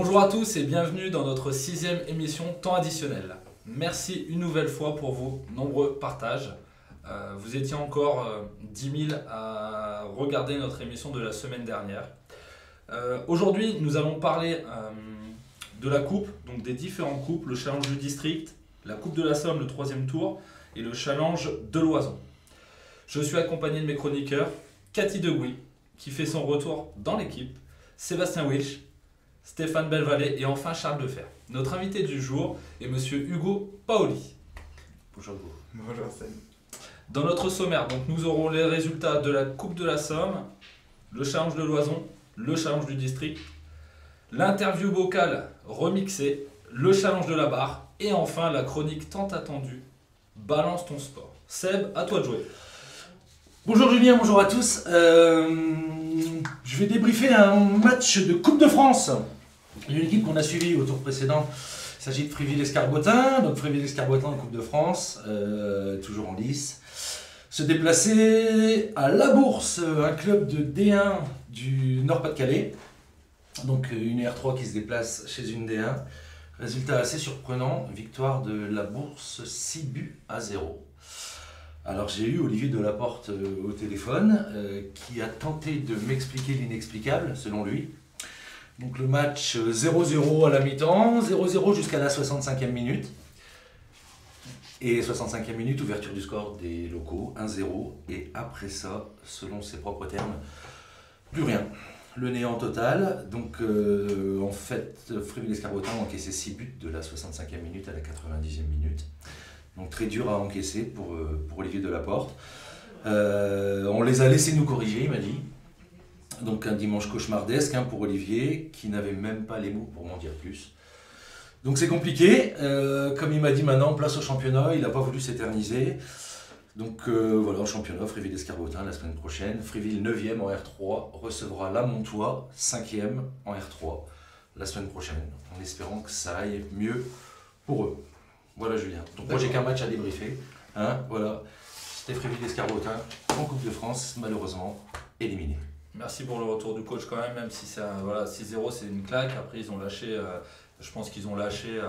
Bonjour à tous et bienvenue dans notre 6e émission Temps additionnel. Merci une nouvelle fois pour vos nombreux partages. Vous étiez encore 10 000 à regarder notre émission de la semaine dernière. Aujourd'hui, nous allons parler de la coupe, donc des différents coupes, le challenge du district, la coupe de la Somme, le 3e tour, et le challenge de l'Oison. Je suis accompagné de mes chroniqueurs, Cathy Degouy, qui fait son retour dans l'équipe, Sébastien Wilch, Stéphane Belvalet et enfin Charles Defer. Notre invité du jour est monsieur Hugo Paoli. Bonjour Hugo. Bonjour Sam. Dans notre sommaire, donc, nous aurons les résultats de la Coupe de la Somme, le challenge de l'Oison, le challenge du district, l'interview vocale remixée, le challenge de la barre et enfin la chronique tant attendue, Balance ton sport. Seb, à toi de jouer. Bonjour Julien, bonjour à tous. Je vais débriefer un match de Coupe de France. Une équipe qu'on a suivie au tour précédent. Il s'agit de Fréville-Escarbotin. Donc Fréville-Escarbotin en Coupe de France, toujours en lice. Se déplacer à La Bourse, un club de D1 du Nord-Pas-de-Calais. Donc une R3 qui se déplace chez une D1. Résultat assez surprenant, victoire de La Bourse 6-0. Alors j'ai eu Olivier Delaporte au téléphone qui a tenté de m'expliquer l'inexplicable selon lui. Donc le match 0-0 à la mi-temps, 0-0 jusqu'à la 65e minute. Et 65e minute, ouverture du score des locaux, 1-0. Et après ça, selon ses propres termes, plus rien. Le néant total. Donc en fait, Fréville-Escarbotin a encaissé 6 buts de la 65e minute à la 90e minute. Donc très dur à encaisser pour Olivier Delaporte. On les a laissés nous corriger, il m'a dit. Donc un dimanche cauchemardesque pour Olivier, qui n'avait même pas les mots pour m'en dire plus. Donc c'est compliqué. Comme il m'a dit maintenant, place au championnat, il n'a pas voulu s'éterniser. Donc voilà, au championnat, Fréville-Escarbotin la semaine prochaine. Fréville 9e en R3 recevra la Montois 5e en R3 la semaine prochaine, en espérant que ça aille mieux pour eux. Voilà Julien. Donc moi j'ai qu'un match à débriefer. Voilà. C'était Fréville-Escarbotin en Coupe de France, malheureusement éliminé. Merci pour le retour du coach quand même si c'est voilà, 6-0 c'est une claque. Après ils ont lâché, je pense qu'ils ont lâché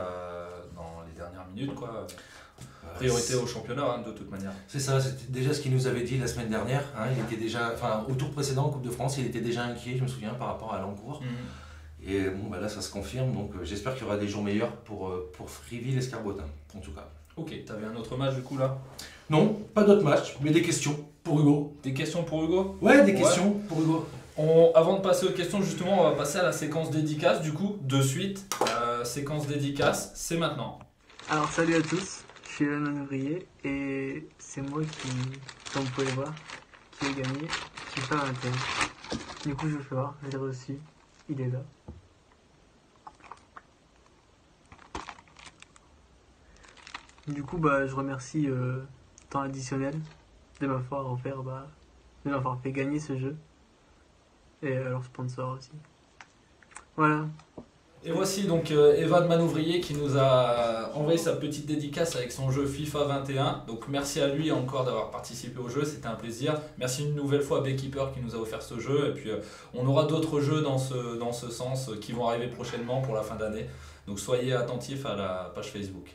dans les dernières minutes quoi. Priorité au championnat de toute manière. C'est ça, c'était déjà ce qu'il nous avait dit la semaine dernière. Il était déjà, au tour précédent en Coupe de France, il était déjà inquiet, je me souviens, par rapport à Lancourt. Et bon, là ça se confirme, donc j'espère qu'il y aura des jours meilleurs pour Fréville-Escarbotin, en tout cas. Ok, t'avais un autre match du coup là? Non, pas d'autres matchs, mais des questions pour Hugo. Des questions pour Hugo? Ouais, des questions pour Hugo. Avant de passer aux questions, justement, on va passer à la séquence dédicace, du coup, de suite. Séquence dédicace, c'est maintenant. Alors salut à tous, je suis Evan Manuvrier et c'est moi qui, comme vous pouvez le voir, qui ai gagné FIFA 21. Du coup je vais le voir, je l'ai reçu, il est là. Du coup je remercie Temps additionnel de m'avoir fait gagner ce jeu. Et leurs sponsors aussi. Voilà. Et voici donc Evan Manouvrier qui nous a envoyé sa petite dédicace avec son jeu FIFA 21. Donc merci à lui encore d'avoir participé au jeu, c'était un plaisir. Merci une nouvelle fois à Beekeeper qui nous a offert ce jeu. Et puis on aura d'autres jeux dans ce sens qui vont arriver prochainement pour la fin d'année. Donc soyez attentifs à la page Facebook.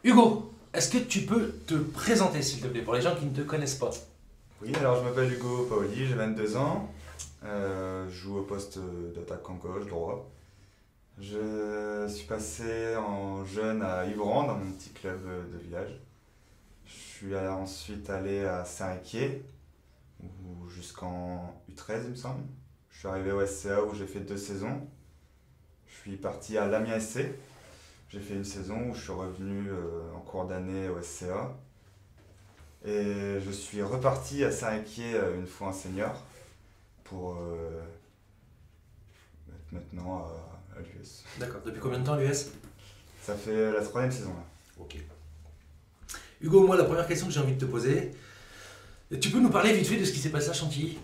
Hugo, est-ce que tu peux te présenter s'il te plaît pour les gens qui ne te connaissent pas? Oui, alors je m'appelle Hugo Paoli, j'ai 22 ans. Je joue au poste d'attaquant gauche, droit. Je suis passé en jeune à Yvran, dans mon petit club de village. Je suis ensuite allé à Saint-Riquier, jusqu'en U13 il me semble. Je suis arrivé au SCA où j'ai fait 2 saisons. Je suis parti à l'Amiens SC. J'ai fait une saison où je suis revenu en cours d'année au SCA. Et je suis reparti à Saint-Riquier une fois en senior pour être maintenant à l'US. D'accord, depuis combien de temps l'US? Ça fait la 3e saison là. Ok. Hugo, moi la première question que j'ai envie de te poser, tu peux nous parler vite fait de ce qui s'est passé à Chantilly?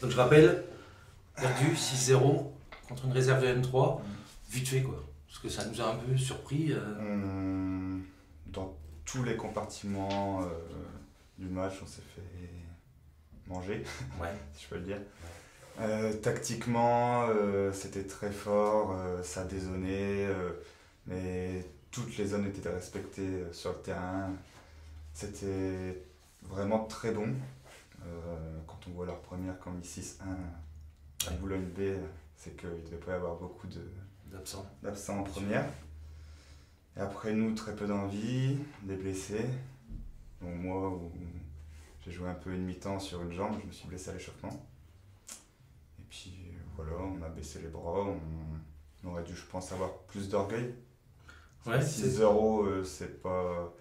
Donc je rappelle, perdu 6-0 contre une réserve de N3, vite fait quoi, parce que ça nous a un peu surpris. Dans tous les compartiments du match, on s'est fait manger, si je peux le dire. Tactiquement, c'était très fort, ça dézonnait, mais toutes les zones étaient respectées sur le terrain. C'était vraiment très bon. Quand on voit leur première, quand ils 6-1 à Boulogne B, c'est qu'il ne devait pas y avoir beaucoup d'absents en première. Et après nous, très peu d'envie, des blessés. Donc moi, j'ai joué un peu une mi-temps sur une jambe, je me suis blessé à l'échauffement. Et puis voilà, on a baissé les bras, on aurait dû, je pense, avoir plus d'orgueil. Ouais, 6-0, c'est pas...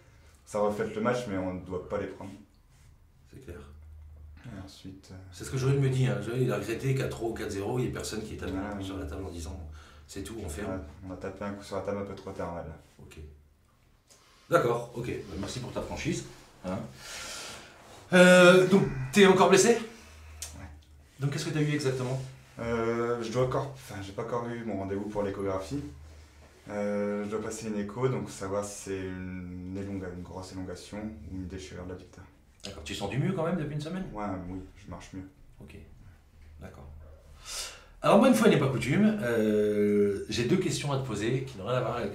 Ça reflète le match, mais on ne doit pas les prendre. C'est clair. Et ensuite... C'est ce que Joël me dit. Hein. Joël, il a regretté 4-0 ou 4-0, il n'y a personne qui est tapé Ouais. sur la table en disant c'est tout, on ferme. On a tapé un coup sur la table un peu trop tard, là. Ok. D'accord, ok. Merci pour ta franchise. Hein. Donc, t'es encore blessé? Ouais. Donc, qu'est-ce que t'as eu exactement? J'ai pas encore eu mon rendez-vous pour l'échographie. Je dois passer une écho, donc savoir si c'est une grosse élongation ou une déchirure de l'adducteur. D'accord. Tu sens du mieux quand même depuis une semaine? Ouais, oui, je marche mieux. Ok. D'accord. Alors moi, une fois n'est pas coutume, j'ai 2 questions à te poser qui n'ont rien à voir avec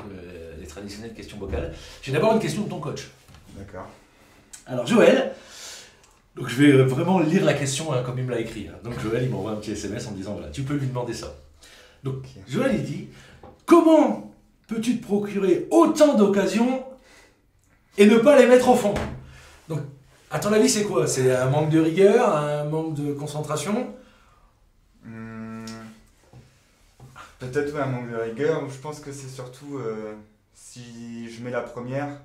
les traditionnelles questions vocales. J'ai d'abord une question de ton coach. D'accord. Alors Joël, donc je vais vraiment lire la question hein, comme il me l'a écrit. Hein. Donc Joël, il m'envoie un petit SMS en me disant voilà, tu peux lui demander ça. Donc Ok. Joël, il dit comment peux-tu te procurer autant d'occasions et ne pas les mettre au fond? Donc à ton avis, c'est quoi? C'est un manque de rigueur, un manque de concentration? Peut-être un manque de rigueur. Je pense que c'est surtout si je mets la première,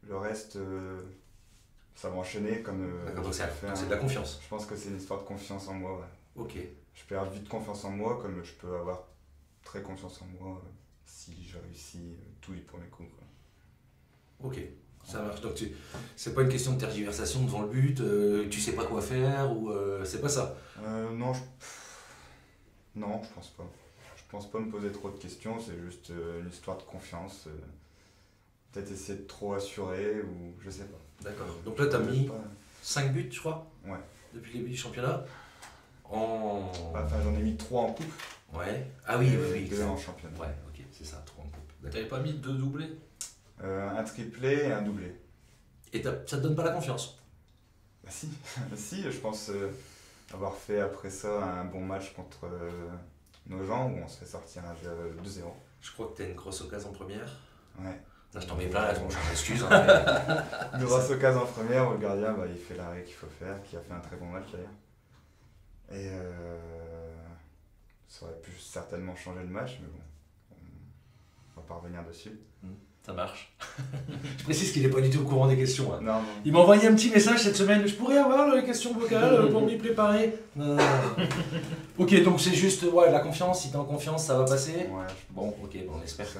le reste, ça va enchaîner comme. D'accord, donc j'ai fait c'est de la confiance. Je pense que c'est une histoire de confiance en moi. Ouais. Ok. Je perds vite confiance en moi, comme je peux avoir très confiance en moi si je réussis tout du premier coup. Quoi. Ok, ça marche. Donc c'est pas une question de tergiversation devant le but, tu sais pas quoi faire ou c'est pas ça. Non, non, je pense pas. Je pense pas me poser trop de questions, c'est juste une histoire de confiance. Peut-être essayer de trop assurer ou je sais pas. D'accord. Donc là t'as mis 5 buts, je crois, Ouais. depuis le début du championnat. Enfin, j'en ai mis 3 en coupe. Ouais. Ah oui, oui, oui. 2 en championnat. Ouais, ok, c'est ça, 3 en coupe. D'accord. T'avais pas mis 2 doublés? Un triplé et un doublé. Et ça te donne pas la confiance? Bah si, si, je pense avoir fait après ça un bon match contre nos gens où on se fait sortir un 2-0. Je crois que t'as une grosse occasion en première. Ouais. Là, je t'en mets plein, là, je m'excuse. Hein, Une grosse occasion en première où le gardien il fait l'arrêt qu'il faut faire, qui a fait un très bon match d'ailleurs. Et ça aurait pu certainement changer le match, mais bon, on va pas revenir dessus. Ça marche. Je précise qu'il n'est pas du tout au courant des questions. Hein. Non, non. Il m'a envoyé un petit message cette semaine. Je pourrais avoir les questions vocales pour m'y préparer. Non. Ok, donc c'est juste ouais, la confiance. Si tu es en confiance, ça va passer. Ouais, Bon, ok, bon, on espère que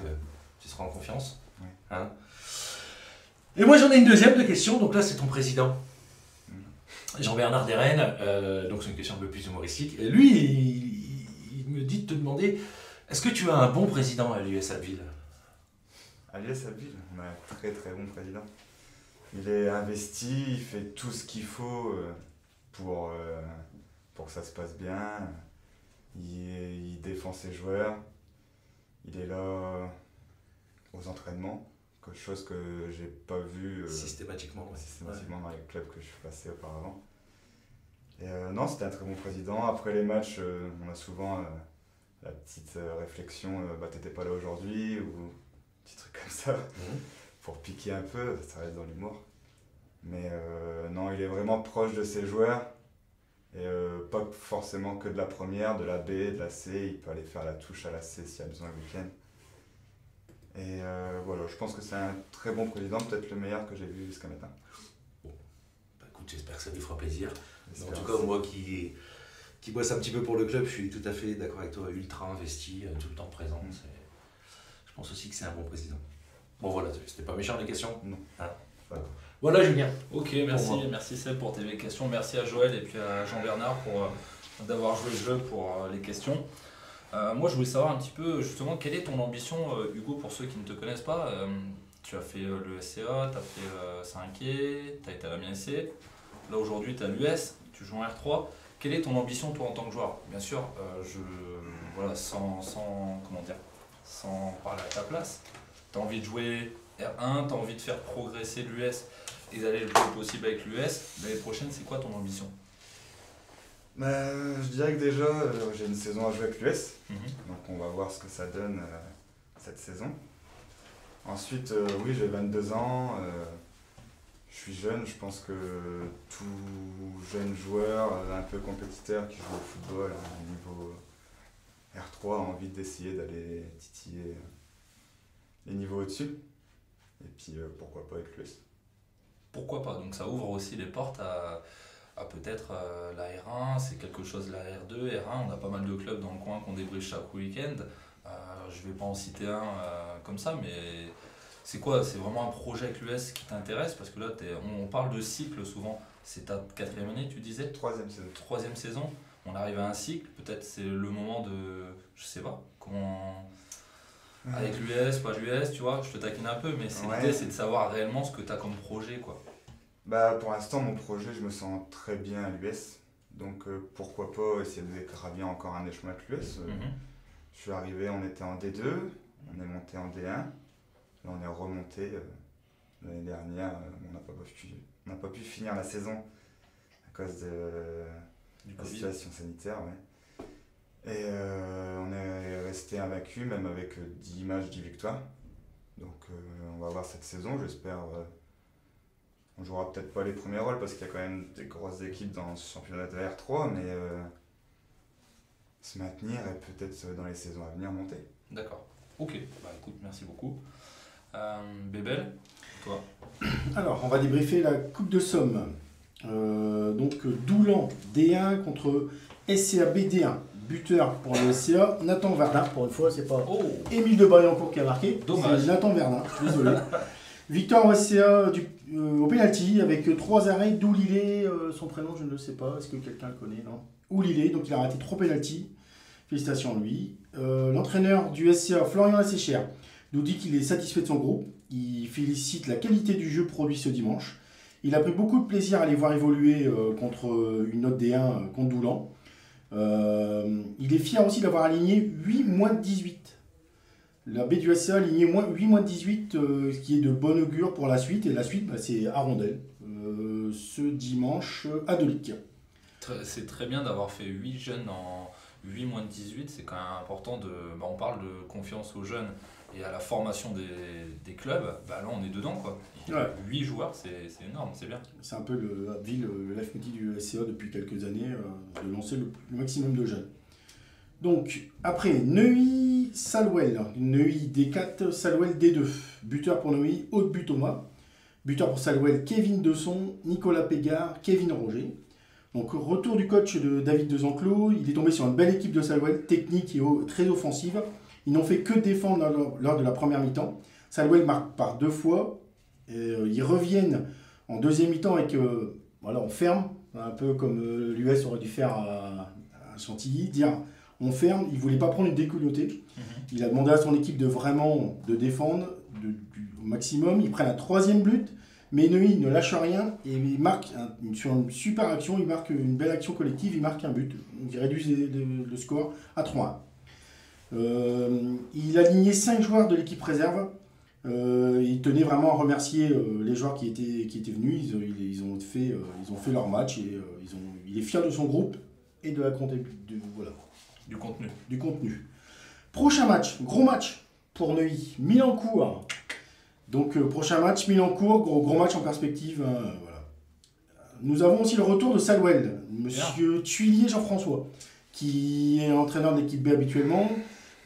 tu seras en confiance. Ouais. Hein. Et moi, j'en ai une deuxième de question. Donc là, c'est ton président, Jean-Bernard Desrennes. Donc c'est une question un peu plus humoristique. Et lui, il me dit de te demander est-ce que tu as un bon président à l'US Abbeville? À l'US Abbeville, on a un très très bon président. Il est investi, il fait tout ce qu'il faut pour que ça se passe bien. Il défend ses joueurs. Il est là aux entraînements, quelque chose que j'ai pas vu Systématiquement. systématiquement dans les clubs que je suis passé auparavant. Et non, c'était un très bon président. Après les matchs, on a souvent la petite réflexion t'étais pas là aujourd'hui ou petit truc comme ça pour piquer un peu, ça reste dans l'humour. Mais non, il est vraiment proche de ses joueurs et pas forcément que de la première, de la B, de la C, il peut aller faire la touche à la C s'il y a besoin le week-end. Et voilà, je pense que c'est un très bon président, peut-être le meilleur que j'ai vu jusqu'à maintenant. Bon, bah, écoute, j'espère que ça lui fera plaisir. Mais en J'espère tout cas, aussi. moi qui bosse un petit peu pour le club, je suis tout à fait d'accord avec toi, ultra investi, tout le temps présent. Je pense aussi que c'est un bon président. Bon voilà, c'était pas méchant les questions. Non. Hein. Voilà. Voilà Julien. Ok, moi. merci Seb pour tes questions, merci à Joël et puis à Jean-Bernard pour d'avoir joué le jeu pour les questions. Moi je voulais savoir un petit peu justement quelle est ton ambition Hugo pour ceux qui ne te connaissent pas. Tu as fait le SCA, tu as fait 5e, tu as été à la MSC, là aujourd'hui tu es à l'US, tu joues en R3. Quelle est ton ambition toi en tant que joueur? Bien sûr, voilà, comment dire, sans parler à ta place, tu as envie de jouer R1, tu as envie de faire progresser l'US et d'aller le plus possible avec l'US. L'année prochaine, c'est quoi ton ambition? Bah, je dirais que déjà, j'ai une saison à jouer avec l'US, donc on va voir ce que ça donne cette saison. Ensuite, oui, j'ai 22 ans, je suis jeune, je pense que tout jeune joueur un peu compétiteur qui joue au football à un niveau R3 a envie d'essayer d'aller titiller les niveaux au-dessus. Et puis pourquoi pas avec l'US. Pourquoi pas? Donc ça ouvre aussi les portes à peut-être la R1, c'est quelque chose, la R2, R1, on a pas mal de clubs dans le coin qu'on débriefe chaque week-end. Je vais pas en citer un comme ça, mais c'est quoi? C'est vraiment un projet avec l'US qui t'intéresse? Parce que là, on parle de cycle souvent. C'est ta 4e année, tu disais? 3e saison. 3e saison. On arrive à un cycle, peut-être c'est le moment de... Je sais pas, comment... Avec l'US, pas l'US, tu vois, je te taquine un peu, mais l'idée c'est de savoir réellement ce que tu as comme projet, quoi. Bah, pour l'instant, mon projet, je me sens très bien à l'US. Donc pourquoi pas essayer de gravir encore un échelon avec l'US. Je suis arrivé, on était en D2, on est monté en D1. Là, on est remonté l'année dernière. On n'a pas pu finir la saison à cause de la situation sanitaire. Ouais. Et on est resté invaincu, même avec 10 matchs, 10 victoires. Donc on va voir cette saison, j'espère. On jouera peut-être pas les premiers rôles parce qu'il y a quand même des grosses équipes dans ce championnat de R3, mais se maintenir et peut-être dans les saisons à venir monter. D'accord. Ok, bah écoute, merci beaucoup. Bébel, toi? Alors, on va débriefer la Coupe de Somme. Donc, Doulan D1 contre SCA BD1. Buteur pour le SCA, Nathan Verdun. Pour une fois, c'est pas Émile de Baillancourt qui a marqué. Dommage. C'est Nathan Verdun, désolé. Victoire au SCA au pénalty avec 3 arrêts. Doulilé, son prénom, je ne le sais pas. Est-ce que quelqu'un le connaît? Non. Oulilé, donc il a arrêté 3 pénaltys. Félicitations à lui. L'entraîneur du SCA, Florian Asséchère, nous dit qu'il est satisfait de son groupe. Il félicite la qualité du jeu produit ce dimanche. Il a pris beaucoup de plaisir à les voir évoluer contre une note D1 contre Doulan. Il est fier aussi d'avoir aligné 8 moins de 18. La B du SCA a aligné 8 moins de 18, ce qui est de bon augure pour la suite. Et la suite, bah, c'est Arondel, ce dimanche à Delic. C'est très bien d'avoir fait 8 jeunes en 8 moins de 18. C'est quand même important on parle de confiance aux jeunes et à la formation des clubs. Bah là, on est dedans, quoi. Ouais. 8 joueurs, c'est énorme, c'est bien. C'est un peu le leitmotiv du SCA depuis quelques années, de lancer le maximum de jeunes. Donc, après, Neuilly-Salouel. Neuilly D4, Salouel D2. Buteur pour Neuilly, Aude Thomas. Buteur pour Salouel, Kevin Desson, Nicolas Pégard, Kevin Roger. Donc, retour du coach de David Dezenclos. Il est tombé sur une belle équipe de Salouel, technique et très offensive. Ils n'ont fait que défendre lors de la première mi-temps. Salouel marque par 2 fois. Ils reviennent en deuxième mi-temps avec... voilà, on ferme, un peu comme l'US aurait dû faire à Chantilly, dire... On ferme, il ne voulait pas prendre une déculottée. Il a demandé à son équipe de défendre au maximum. Ils prennent la 3e but, mais Neuilly ne lâche rien et il marque sur une super action, il marque une belle action collective, il marque un but. Il réduit le score à 3-1. Il a aligné 5 joueurs de l'équipe réserve. Il tenait vraiment à remercier les joueurs qui étaient venus. Ils ont fait leur match et il est fier de son groupe et de la comptabilité. Voilà. Du contenu. Prochain match, gros match pour Neuilly, Milancourt. Donc prochain match, Milancourt, gros match en perspective. Voilà. Nous avons aussi le retour de Salouel, monsieur Tuilier Jean-François, qui est entraîneur de l'équipe B habituellement.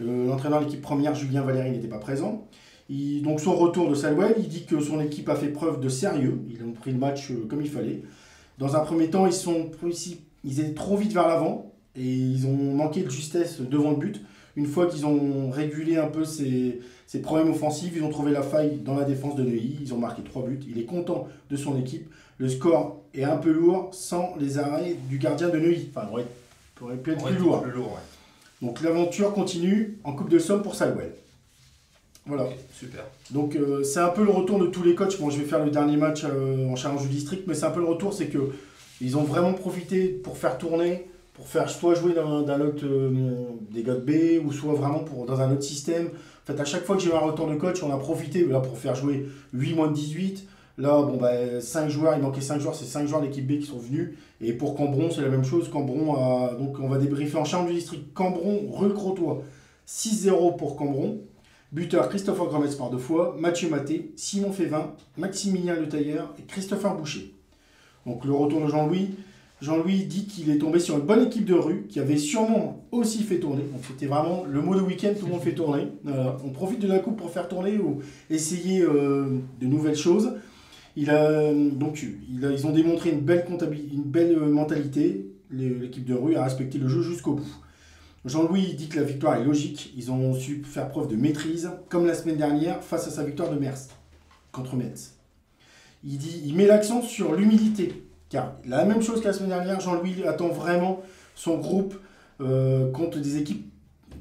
L'entraîneur de l'équipe première, Julien Valéry, n'était pas présent. Donc son retour de Salouel, il dit que son équipe a fait preuve de sérieux. Ils ont pris le match comme il fallait. Dans un premier temps, ils étaient trop vite vers l'avant. Et ils ont manqué de justesse devant le but. Une fois qu'ils ont régulé un peu ces problèmes offensifs, ils ont trouvé la faille dans la défense de Neuilly. Ils ont marqué 3 buts. Il est content de son équipe. Le score est un peu lourd sans les arrêts du gardien de Neuilly. Enfin, il aurait pu être plus lourd. Donc l'aventure continue en Coupe de Somme pour Salouel. Voilà. Okay, super. Donc c'est un peu le retour de tous les coachs. Bon, je vais faire le dernier match en Charente du District, mais c'est un peu le retour. C'est que Ils ont vraiment profité pour faire tourner, pour faire soit jouer d'un autre des gars de B, ou soit vraiment dans un autre système. En fait, à chaque fois que j'ai eu un retour de coach, on a profité là, pour faire jouer 8 moins de 18. Là, 5 joueurs, il manquait 5 joueurs, c'est 5 joueurs d'équipe B qui sont venus. Et pour Cambron, c'est la même chose. Cambron, donc on va débriefer en chambre du district. Cambron, Recrotois, 6-0 pour Cambron. Buteur Christopher Gramets par 2 fois, Mathieu Maté, Simon Févin, Maximilien Le Tailleur et Christopher Boucher. Donc le retour de Jean-Louis. Jean-Louis dit qu'il est tombé sur une bonne équipe de rue qui avait sûrement aussi fait tourner. Donc c'était vraiment le mot de week-end, tout le monde fait tourner. On profite de la coupe pour faire tourner ou essayer de nouvelles choses. Ils ont démontré une belle mentalité. L'équipe de rue a respecté le jeu jusqu'au bout. Jean-Louis dit que la victoire est logique. Ils ont su faire preuve de maîtrise, comme la semaine dernière face à sa victoire de Metz contre Metz. Il met l'accent sur l'humilité. Car la même chose que la semaine dernière, Jean-Louis attend vraiment son groupe contre des équipes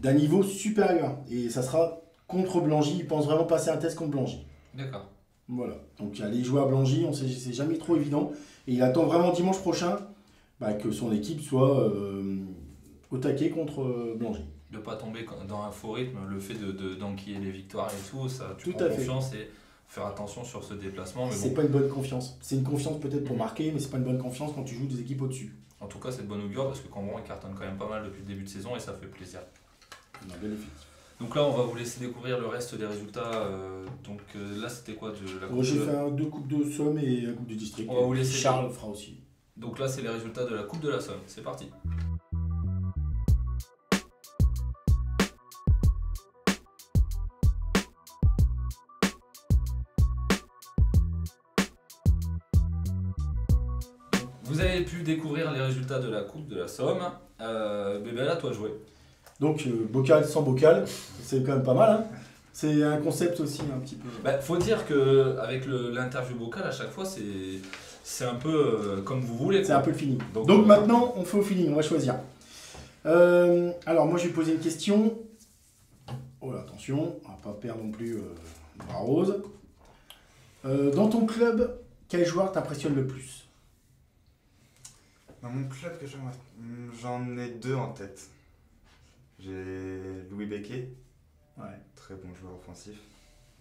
d'un niveau supérieur. Et ça sera contre Blangy. Il pense vraiment passer un test contre Blangy. D'accord. Voilà, donc aller jouer à Blangy, c'est jamais trop évident. Et il attend vraiment dimanche prochain que son équipe soit au taquet contre Blangy. De ne pas tomber dans un faux rythme, le fait d'enquiller les victoires et tout, ça, tu Tout prends à fait. confiance et faire attention sur ce déplacement. Mais C'est bon, pas une bonne confiance. C'est une confiance peut-être pour marquer, mais c'est pas une bonne confiance quand tu joues des équipes au-dessus. en tout cas, c'est de bonne augure parce que Cambron il cartonne quand même pas mal depuis le début de saison et ça fait plaisir. On a bien effectif. Donc là, on va vous laisser découvrir le reste des résultats. Là, c'était quoi de la coupe J'ai de... fait 2 coupes de Somme et un coupe de district. On va vous laisser- Charles fera aussi. Donc là, c'est les résultats de la Coupe de la Somme. C'est parti. Vous avez pu découvrir les résultats de la Coupe de la Somme. Bébé, à toi de jouer. Donc bocal sans bocal, c'est quand même pas mal. Hein. C'est un concept aussi un petit peu. Faut dire qu'avec l'interview vocale, à chaque fois, c'est un peu comme vous voulez. C'est quoi. un peu le feeling. Donc, Donc maintenant, on fait au feeling, on va choisir. Alors moi, je vais poser une question. Oh là, attention, on va pas perdre non plus bras rose. Dans ton club, quel joueur t'impressionne le plus? Dans mon club, j'en ai 2 en tête. J'ai Louis Becquet, Ouais. très bon joueur offensif,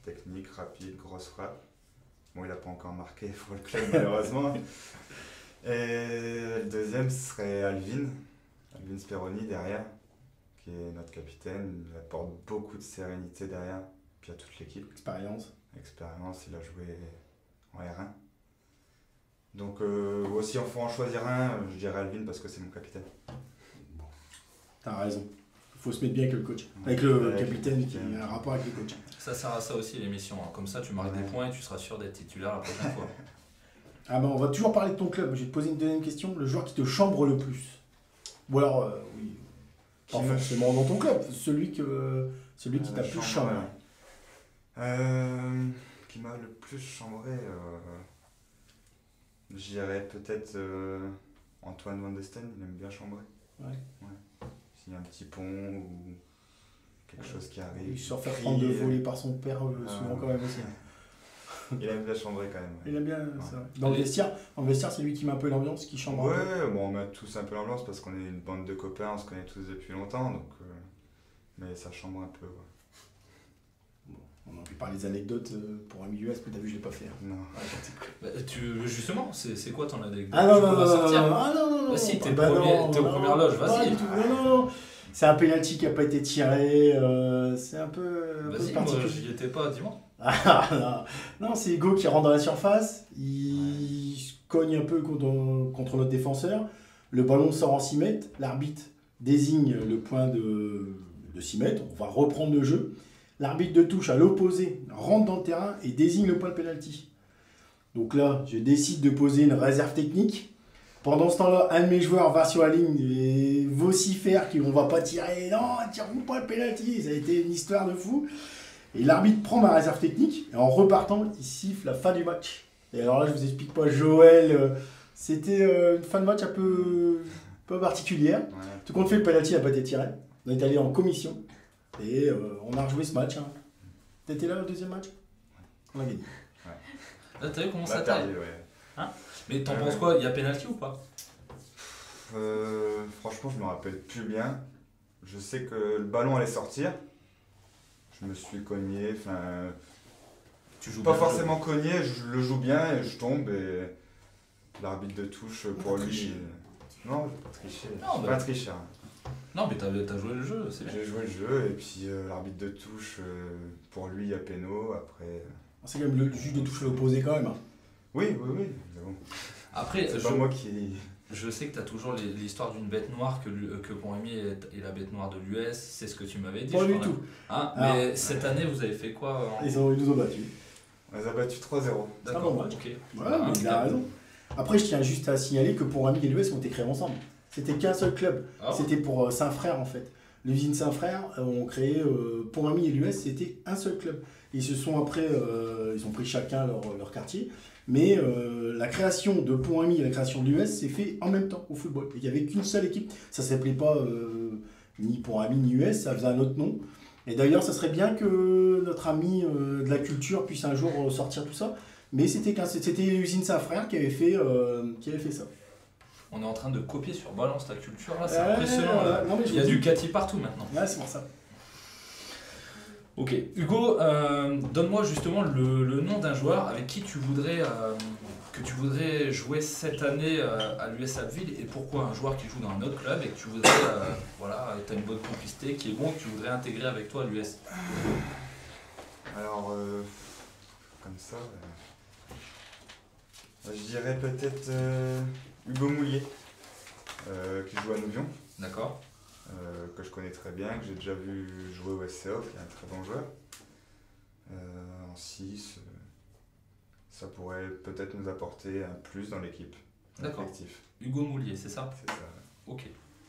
technique, rapide, grosse frappe. Bon, il n'a pas encore marqué pour le club malheureusement. Et le deuxième serait Alvin Speroni derrière, qui est notre capitaine. Il apporte beaucoup de sérénité derrière, puis à toute l'équipe. Expérience. Expérience, il a joué en R1. Donc aussi, il faut en choisir un, je dirais Alvin parce que c'est mon capitaine. T'as raison. Il faut se mettre bien avec le coach. Avec le Avec capitaine le qui capitaine. a un rapport avec le coach. Ça sert à ça aussi l'émission. Hein. Comme ça, tu marques des points et tu seras sûr d'être titulaire la prochaine fois. Ah on va toujours parler de ton club. Je vais te poser une deuxième question. Le joueur qui te chambre le plus? Ou alors, oui, pas Qui me forcément dans ton club. Celui qui t'a plus chambré. Qui m'a le plus chambré, je dirais peut-être Antoine Van Desten, il aime bien chambrer. Ouais. S'il y a un petit pont ou quelque chose qui arrive. Il se faire crie, prendre de voler par son père souvent quand même aussi. Il aime bien chambrer quand même. Il aime bien ça. Dans le vestiaire, c'est lui qui met un peu l'ambiance, qui chambre un peu. Ouais, bon, on met tous un peu l'ambiance parce qu'on est une bande de copains, on se connaît tous depuis longtemps, donc mais ça chambre un peu. Ouais. On aurait pu parler des anecdotes pour un milieu, est-ce que t'as vu, je l'ai pas fait. Hein. Non. Justement, c'est quoi ton anecdote? Ah non, Tu non, peux la non, sortir. non. Bah si, t'es Bah aux non, premières loges, pas vas-y. du tout. Non. C'est un penalty qui n'a pas été tiré, c'est un peu Vas-y, moi particulier. j'y étais pas, dis-moi. Ah, non, c'est Hugo qui rentre dans la surface, il se cogne un peu contre notre défenseur, le ballon sort en 6 mètres, l'arbitre désigne le point de 6 mètres, on va reprendre le jeu, l'arbitre de touche à l'opposé rentre dans le terrain et désigne le point de pénalty. Donc là, je décide de poser une réserve technique. Pendant ce temps-là, un de mes joueurs va sur la ligne et vocifère qu'on va pas tirer, non, tire-nous pas le pénalty, ça a été une histoire de fou. Et l'arbitre prend ma réserve technique et en repartant, il siffle la fin du match. Et alors là, je vous explique pas, Joël, c'était une fin de match un peu particulière. Ouais. Tout compte fait, le penalty n'a pas été tiré. On est allé en commission et on a rejoué ce match. Hein. T'étais là au deuxième match? On a gagné. Là, t'as vu comment On ça a taille? perdu, ouais. Mais t'en penses quoi? Il y a penalty ou pas? Franchement, je me rappelle plus bien. Je sais que le ballon allait sortir. Je me suis cogné, enfin... Tu joues Pas bien le jeu. forcément cogné, je le joue bien et je tombe et l'arbitre de touche pour t'as lui... triché. Non, j'ai pas triché. Non, Je suis bah- pas un tricheur. Non, mais t'as joué le jeu, c'est bien. J'ai joué le jeu et puis l'arbitre de touche, pour lui, il y a péno. Après... C'est quand même le juge de touche l'opposé quand même. Hein. Oui, mais bon. Après, C'est pas moi qui... je sais que tu as toujours l'histoire d'une bête noire, que Pont-Rémy est la bête noire de l'US, c'est ce que tu m'avais dit. Pas je du crois, tout. hein. Alors, Mais cette année, vous avez fait quoi Ils nous ont battus. On les a battus 3-0. D'accord, bon match. ok. Voilà, mais il a raison. Après, je tiens juste à signaler que Pont-Rémy et l'US ont été créés ensemble. C'était qu'un seul club. Ah, C'était pour Saint-Frère en fait. L'usine Saint-Frère ont créé Pont-Rémy et l'US, c'était un seul club. Ils se sont après, ils ont pris chacun leur quartier. Mais la création de Pont-Rémy et la création de l'US s'est fait en même temps au football. Et il n'y avait qu'une seule équipe. Ça ne s'appelait pas ni Pont-Rémy ni US, ça faisait un autre nom. Et d'ailleurs, ça serait bien que notre ami de la culture puisse un jour sortir tout ça. Mais c'était l'usine Saint-Frère qui avait fait ça. on est en train de copier sur Balance ta culture là, c'est Ouais, impressionnant. voilà. Là. Non, mais je Il y a vous du dis. Cathy partout maintenant. Ouais, c'est pour ça. Ok, Hugo, donne-moi justement le nom d'un joueur avec qui tu voudrais jouer cette année à l'US Abbeville et pourquoi un joueur qui joue dans un autre club et que tu voudrais, voilà, tu as une bonne complicité, qui est bon, que tu voudrais intégrer avec toi à l'US. Alors, comme ça, je dirais peut-être Hugo Moulier, qui joue à Nouvion, D'accord. que je connais très bien, que j'ai déjà vu jouer au SCA, qui est un très bon joueur. En 6, ça pourrait peut-être nous apporter un plus dans l'équipe. D'accord. Effectif. Hugo Moulier, c'est ça? C'est ça. Ok,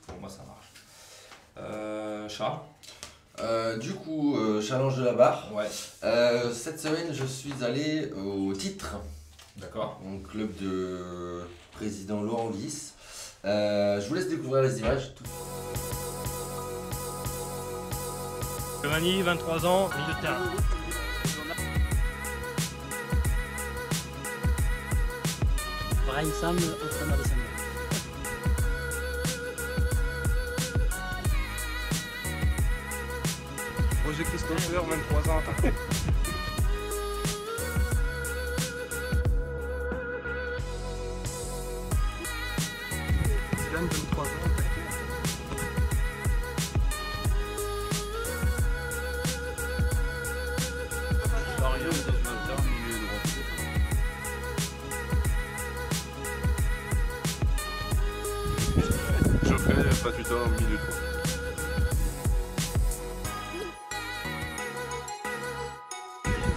pour moi ça marche. Charles? Du coup, challenge de la barre. Ouais. Cette semaine, je suis allé au titre, D'accord. mon club de président Laurent Guis. Je vous laisse découvrir les images. Giovanni, 23 ans, milieu de terrain. Brian Sam, entraîneur des Samuels. Roger Christopher, 23 ans, attaquant. Zidane, 23 ans, Dario, 19 ans, milieu droit. Geoffrey, 28 ans, milieu droit.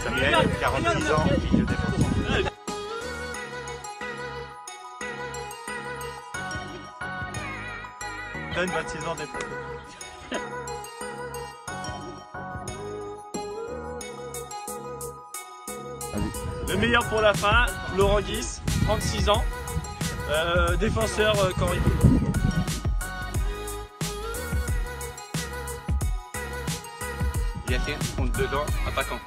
Samuel, 46 ans, milieu défensif. Donne 26 ans défensif. Le meilleur pour la fin, Laurent Guis, 36 ans, défenseur Corriveau. Yassine, 32 ans, attaquant.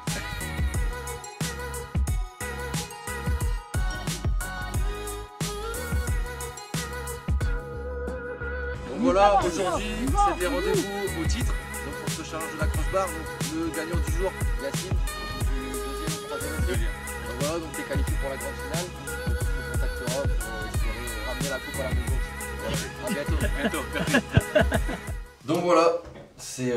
Donc voilà, aujourd'hui, c'était rendez-vous au titre. Donc pour ce challenge de la crossbar, donc le gagnant du jour, Yacine, donc du deuxième ou troisième essai. Donc voilà, donc tu es qualifié pour la grande finale. Donc on te contactera pour espérer ramener la coupe à la maison. Voilà, à bientôt. Donc voilà, c'est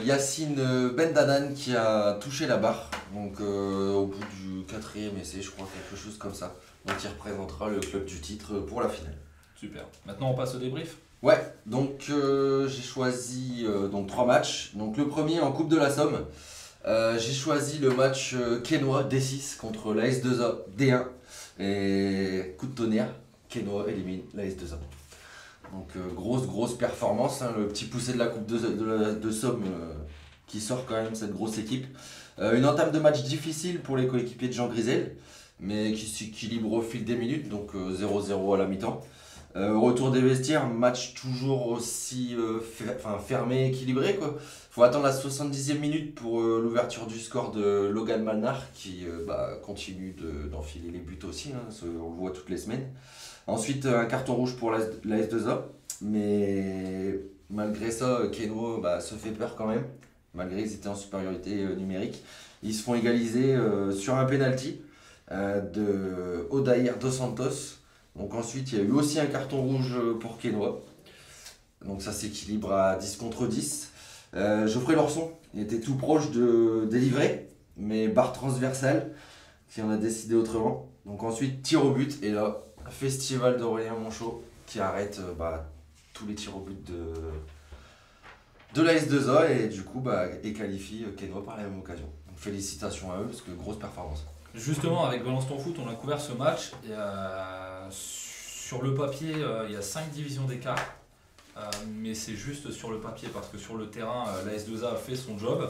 Yacine Bendanan qui a touché la barre. Donc au bout du 4e essai, je crois, quelque chose comme ça. Donc il représentera le club du titre pour la finale. Super. Maintenant on passe au débrief. Ouais, donc j'ai choisi donc 3 matchs. Donc le premier en Coupe de la Somme, j'ai choisi le match Quesnoy D6 contre la S2A D1. Et coup de tonnerre, Quesnoy élimine la S2A. Donc grosse performance, hein, le petit poussé de la Coupe de Somme qui sort quand même cette grosse équipe. Une entame de match difficile pour les coéquipiers de Jean Grisel, mais qui s'équilibre au fil des minutes, donc 0-0 à la mi-temps. Retour des vestiaires, match toujours aussi fermé, équilibré quoi. Faut attendre la 70e minute pour l'ouverture du score de Logan Malnar qui continue d'enfiler les buts aussi, hein, on le voit toutes les semaines. Ensuite un carton rouge pour la S2A, mais malgré ça Quesnoy se fait peur quand même, malgré qu'ils étaient en supériorité numérique. Ils se font égaliser sur un penalty de Odair Dos Santos. Donc ensuite il y a eu aussi un carton rouge pour Quesnoy. Donc ça s'équilibre à 10 contre 10. Geoffrey Lorson, il était tout proche de délivrer, mais barre transversale qui en a décidé autrement. Donc ensuite tir au but et là festival d'Aurélien Monchot qui arrête tous les tirs au but de la S2A et du coup et qualifie Quesnoy par la même occasion. Donc félicitations à eux parce que grosse performance. Justement, avec Balance ton foot, on a couvert ce match. Et, sur le papier, il y a 5 divisions d'écart. Mais c'est juste sur le papier parce que sur le terrain, la S2A a fait son job.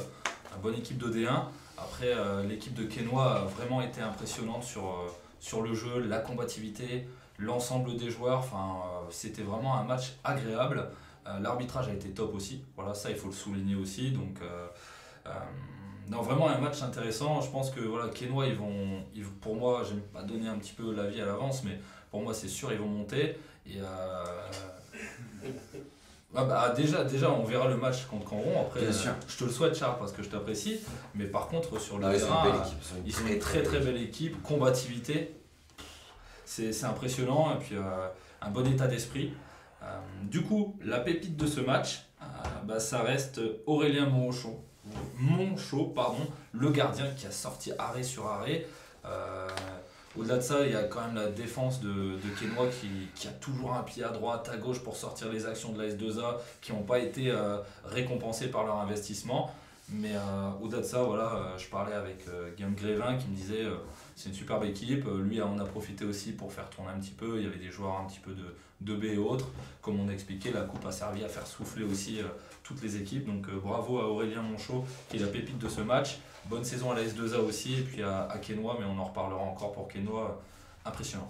Une bonne équipe de D1. Après, l'équipe de Quesnoy a vraiment été impressionnante sur le jeu, la combativité, l'ensemble des joueurs. C'était vraiment un match agréable. L'arbitrage a été top aussi. Voilà, ça, il faut le souligner aussi. Donc, non, vraiment un match intéressant. Je pense que Quesnoy, ils vont, pour moi, j'aime pas donner un petit peu l'avis à l'avance, mais pour moi, c'est sûr, ils vont monter. Et déjà, on verra le match contre Canron. Après, je te le souhaite, Charles, parce que je t'apprécie. Mais par contre, sur le terrain, ils sont une très très belle équipe. Combativité, c'est impressionnant. Et puis, un bon état d'esprit. Du coup, la pépite de ce match, ça reste Aurélien Monchot, le gardien qui a sorti arrêt sur arrêt. Au-delà de ça, il y a quand même la défense de Quesnoy qui a toujours un pied à droite, à gauche pour sortir les actions de la S2A qui n'ont pas été récompensées par leur investissement. Mais au-delà de ça, je parlais avec Guillaume Grévin qui me disait c'est une superbe équipe. Lui en a profité aussi pour faire tourner un petit peu. Il y avait des joueurs un petit peu de B et autres. Comme on a expliqué, la coupe a servi à faire souffler aussi toutes les équipes. Donc bravo à Aurélien Monchot qui est la pépite de ce match. Bonne saison à la S2A aussi et puis à Quesnoy, mais on en reparlera encore pour Quesnoy. Impressionnant.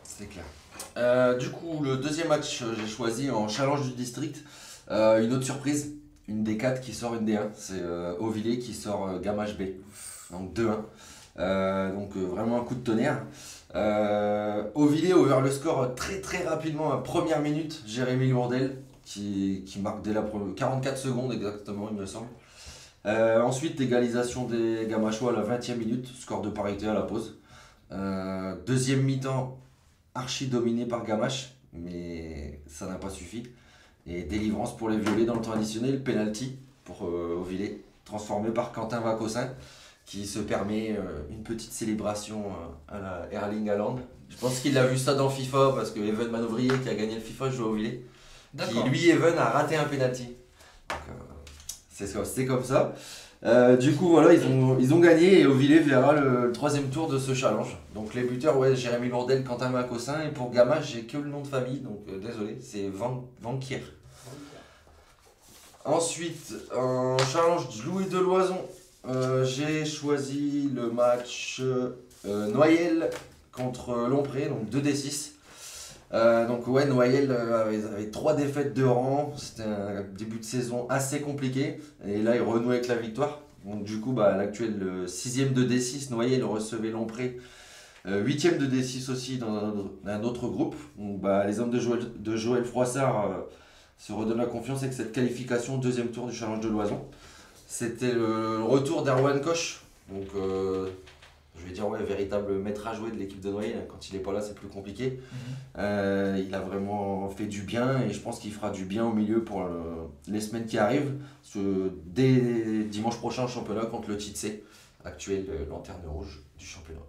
C'est clair. Du coup, le deuxième match, j'ai choisi en challenge du district. Une autre surprise, une D4 qui sort une D1. C'est Auvillers qui sort Gamache B. Donc 2-1. Donc vraiment un coup de tonnerre. Auvillers a ouvert le score très très rapidement à première minute. Jérémy Lourdel qui marque dès la 44 secondes exactement, il me semble. Ensuite, égalisation des Gamachois à la 20e minute, score de parité à la pause. Deuxième mi-temps, archi dominé par Gamache, mais ça n'a pas suffi. Et délivrance pour les Violets dans le temps additionnel, penalty pour Auvillers, transformé par Quentin Vacossin, qui se permet une petite célébration à la Erling Haaland. Je pense qu'il a vu ça dans FIFA, parce que Evan Manovrier, qui a gagné le FIFA, joue à Auvillers. Qui, lui, Evan, a raté un penalty. C'est comme ça. Du coup, ils ont gagné et Auvillers verra le troisième tour de ce challenge. Donc les buteurs, Jérémy Lourdel, Quentin Vacossin. Et pour Gamache, j'ai que le nom de famille, donc désolé, c'est Vanquier. Ensuite, en challenge de Louis de Loison, j'ai choisi le match Noyel contre Lompré, donc 2D6. Noyel avait 3 défaites de rang, c'était un début de saison assez compliqué et là il renoue avec la victoire. Donc du coup l'actuel 6ème de D6, Noyel recevait Lompré, 8ème de D6 aussi dans un autre groupe. Donc, les hommes de Joël Froissart se redonnent la confiance avec cette qualification au deuxième tour du challenge de Loison. C'était le retour d'Erwan Koch, donc je vais dire véritable maître à jouer de l'équipe de Noyel. Quand il n'est pas là, c'est plus compliqué. Il a vraiment fait du bien et je pense qu'il fera du bien au milieu pour les semaines qui arrivent. Dès dimanche prochain, championnat contre le Titse, actuel lanterne rouge du championnat.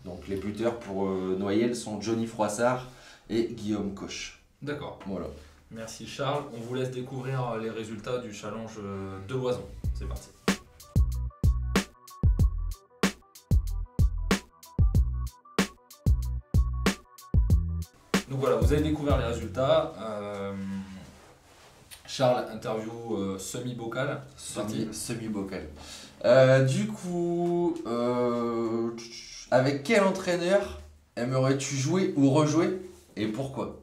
Donc les buteurs pour Noyel sont Johnny Froissart et Guillaume Koch. D'accord. Voilà. Merci Charles. On vous laisse découvrir les résultats du challenge de Loison. C'est parti. Donc voilà, vous avez découvert les résultats. Charles, interview semi-bocal. Semi-bocal. Du coup, avec quel entraîneur aimerais-tu jouer ou rejouer et pourquoi?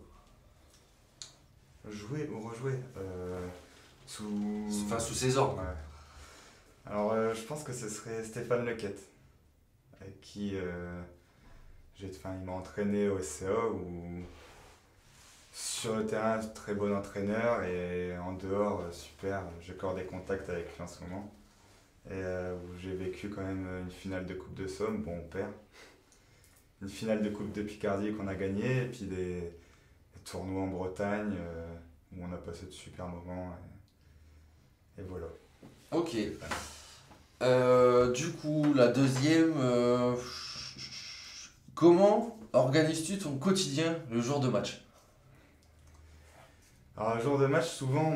Jouer ou rejouer sous ses ordres. Ouais. Alors je pense que ce serait Stéphane Lequette, avec qui il m'a entraîné au SCA, où sur le terrain, très bon entraîneur, et en dehors, super, j'ai encore des contacts avec lui en ce moment. Et où j'ai vécu quand même une finale de Coupe de Somme, bon on perd. Une finale de Coupe de Picardie qu'on a gagnée, et puis des tournois en Bretagne où on a passé de super moments. Et voilà. Ok. Du coup, la deuxième, comment organises-tu ton quotidien le jour de match? Alors, le jour de match, souvent,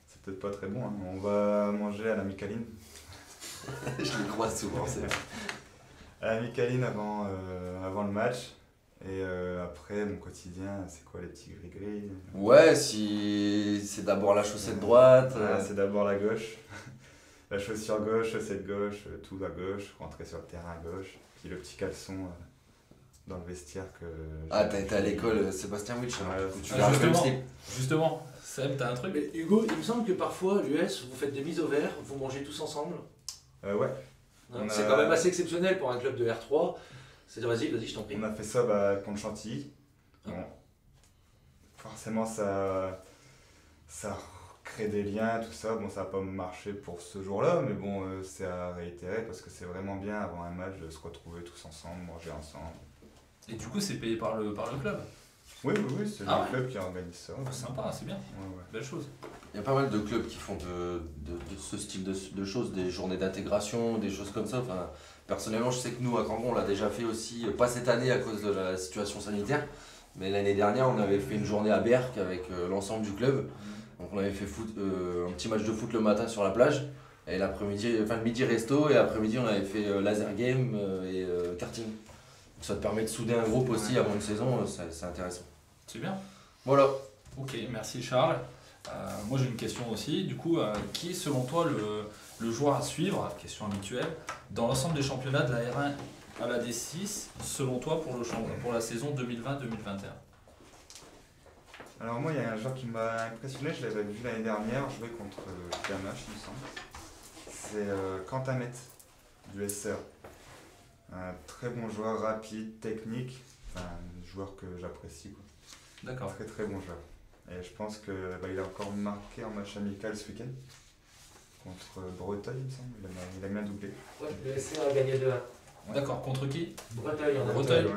c'est peut-être pas très bon, hein, on va manger à la Micaline. Je le croise souvent, c'est vrai. À la Micaline avant le match. Et après, mon quotidien, c'est quoi, les petits gris-gris? Ouais, si c'est d'abord la chaussette droite. Voilà, c'est d'abord la gauche. La chaussure gauche, chaussette gauche, tout à gauche, rentrer sur le terrain à gauche. Puis le petit caleçon dans le vestiaire que... Ah, t'as été à l'école Sébastien Witch, Ouais, tu Ah, gardes le même justement. slip. Justement, Seb, t'as un truc? Mais Hugo, il me semble que parfois, à l'US, vous faites des mises au vert, vous mangez tous ensemble. Ouais. Hein, On c'est a- quand même assez exceptionnel pour un club de R3. Vas-y, je t'en prie. On a fait ça contre Chantilly. Bon. Forcément, ça crée des liens, tout ça. Bon, ça n'a pas marché pour ce jour-là, mais bon, c'est à réitérer parce que c'est vraiment bien avant un match de se retrouver tous ensemble, manger ensemble. Et du coup, c'est payé par le club. Oui, c'est Ah le ouais. club qui organise ça. Sympa, c'est bien. Ouais. Belle chose. Il y a pas mal de clubs qui font de ce style de choses, des journées d'intégration, des choses comme ça. Enfin, personnellement, je sais que nous, à Cambon, on l'a déjà fait aussi, pas cette année à cause de la situation sanitaire, mais l'année dernière, on avait fait une journée à Berck avec l'ensemble du club. Donc on avait fait un petit match de foot le matin sur la plage, et l'après-midi, enfin le midi resto, et l'après-midi, on avait fait laser game et karting. Donc ça te permet de souder un groupe aussi avant une saison, c'est intéressant. C'est bien. Voilà. Ok, merci Charles. Moi j'ai une question aussi. Du coup, qui est selon toi le joueur à suivre, question habituelle, dans l'ensemble des championnats de la R1 à la D6, selon toi pour la saison 2020-2021? Alors moi, il y a un joueur qui m'a impressionné, je l'avais vu l'année dernière jouer contre Gamache, il me semble. C'est Quentin Met, du SCA. Un très bon joueur, rapide, technique, enfin, un joueur que j'apprécie, quoi. D'accord. Très très bon joueur. Et je pense qu'il a encore marqué en match amical ce week-end contre Breteuil, il me semble. Il a bien doublé. Ouais, le SCA a gagné 2-1. D'accord, contre qui? Breteuil, on a Breteuil. Ouais.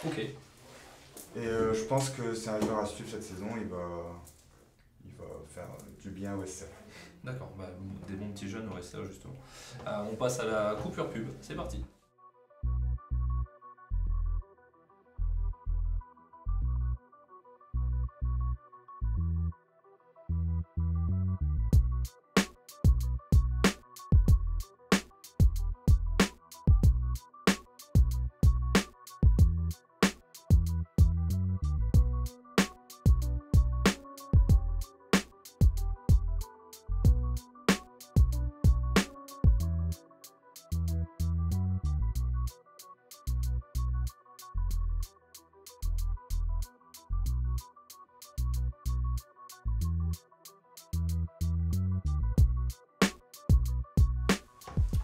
Ok. Et je pense que c'est un joueur à suivre cette saison, il va faire du bien au SCA. D'accord, des bons petits jeunes au SCA justement. On passe à la coupure pub, c'est parti.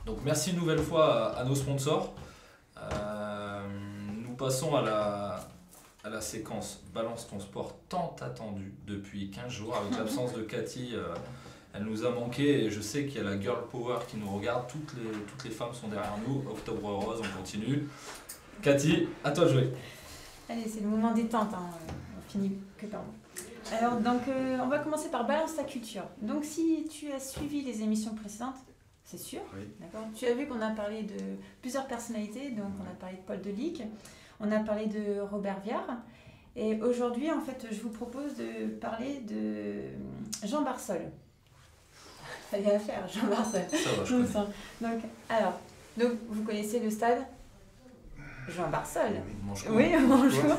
Donc merci une nouvelle fois à nos sponsors. Nous passons à la séquence Balance ton sport tant attendue depuis 15 jours. Avec l'absence de Cathy, elle nous a manqué et je sais qu'il y a la girl power qui nous regarde. Toutes les femmes sont derrière nous. Octobre rose, on continue. Cathy, à toi de jouer. Allez, c'est le moment détente, hein. On finit que par moi. Alors, donc, on va commencer par Balance ta culture. Donc, si tu as suivi les émissions précédentes, c'est sûr, Oui. d'accord. Tu as vu qu'on a parlé de plusieurs personnalités, donc on a parlé de Paul Delic, on a parlé de Robert Viard, et aujourd'hui, en fait, je vous propose de parler de Jean Barsol. Fallait la faire, Jean Barsol. Ça va, je connais. Donc, vous connaissez le stade Jean Barsol. Manche-court. Oui, bonjour.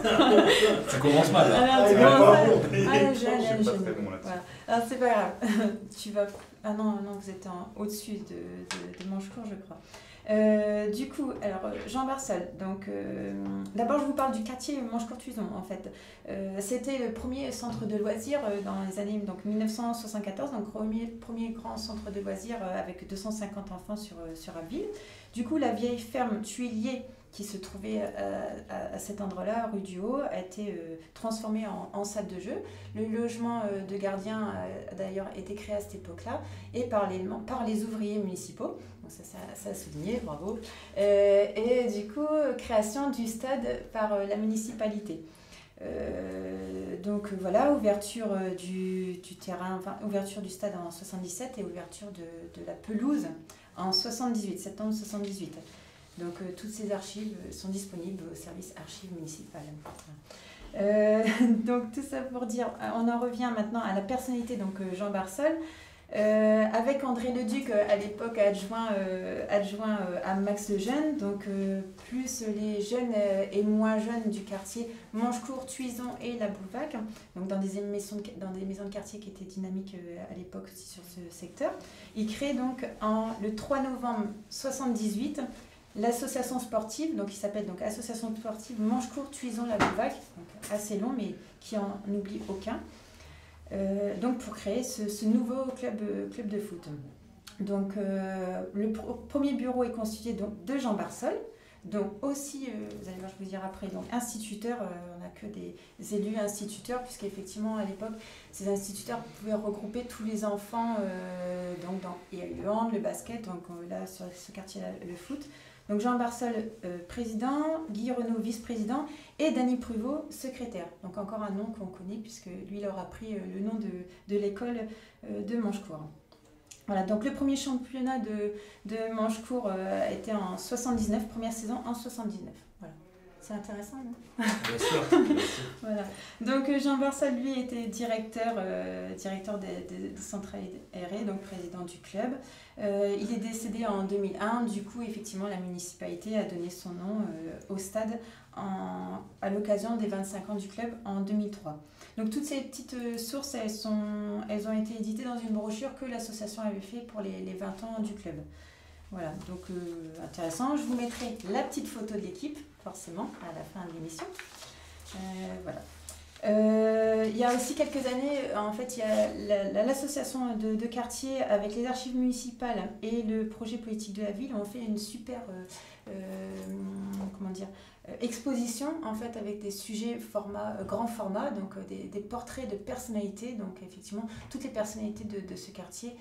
Tu commences mal là. Alors, tu Ouais, commences pas mal. bon. Ah, Je suis pas jeune. très bon là-dessus. Voilà. Alors, c'est pas grave. Tu vas... Ah non, vous êtes au-dessus de Manchecourt, je crois. Du coup, alors Jean Barsol, donc d'abord je vous parle du quartier Manchecourt-Tuizon en fait. C'était le premier centre de loisirs dans les années 1974, donc premier grand centre de loisirs avec 250 enfants sur Abbeville. Du coup, la vieille ferme Tuilier qui se trouvait à cet endroit-là, rue du Haut, a été transformée en salle de jeu. Le logement de gardien a d'ailleurs été créé à cette époque-là et parallèlement par les ouvriers municipaux. Donc ça a souligné, bravo. Et du coup, création du stade par la municipalité. Donc voilà, ouverture du terrain, enfin ouverture du stade en 77 et ouverture de la pelouse en 78, septembre 78. Donc toutes ces archives sont disponibles au service archives municipales. Donc tout ça pour dire, on en revient maintenant à la personnalité, donc Jean Barsol. Avec André Leduc à l'époque adjoint à Max Lejeune, donc plus les jeunes et moins jeunes du quartier Manchecourt, Tuizon et la Bouvac, donc dans des maisons de quartier qui étaient dynamiques à l'époque aussi sur ce secteur. Il crée donc le 3 novembre 1978 l'association sportive, donc qui s'appelle donc Association sportive Manchecourt, Tuizon, la Bouvac, donc assez long mais qui en oublie aucun. Donc pour créer ce nouveau club de foot. Donc le premier bureau est constitué donc de Jean Barsol, donc aussi, vous allez voir, je vous dire après, donc instituteur, on n'a que des élus instituteurs, puisqu'effectivement à l'époque, ces instituteurs pouvaient regrouper tous les enfants, donc il y a eu le hand, le basket, donc là sur ce quartier-là, le foot. Donc Jean Barsol, président, Guy Renaud, vice-président, et Dany Pruvot, secrétaire. Donc encore un nom qu'on connaît, puisque lui, il aura pris le nom de l'école de Manchecourt. Voilà, donc le premier championnat de Manchecourt a été en 79, première saison en 79. Voilà. C'est intéressant, non ? Bien sûr. Voilà. Donc Jean Barsol, lui, était directeur des centrales aérées, donc président du club. Il est décédé en 2001. Du coup, effectivement, la municipalité a donné son nom au stade à l'occasion des 25 ans du club en 2003. Donc toutes ces petites sources, elles ont été éditées dans une brochure que l'association avait fait pour les 20 ans du club. Voilà, donc intéressant. Je vous mettrai la petite photo de l'équipe, forcément, à la fin de l'émission. Voilà. Il y a aussi quelques années, en fait, il y a l'association de quartier avec les archives municipales et le projet politique de la ville ont fait une super exposition, en fait, avec des sujets grand format, donc des portraits de personnalités, donc effectivement toutes les personnalités de ce quartier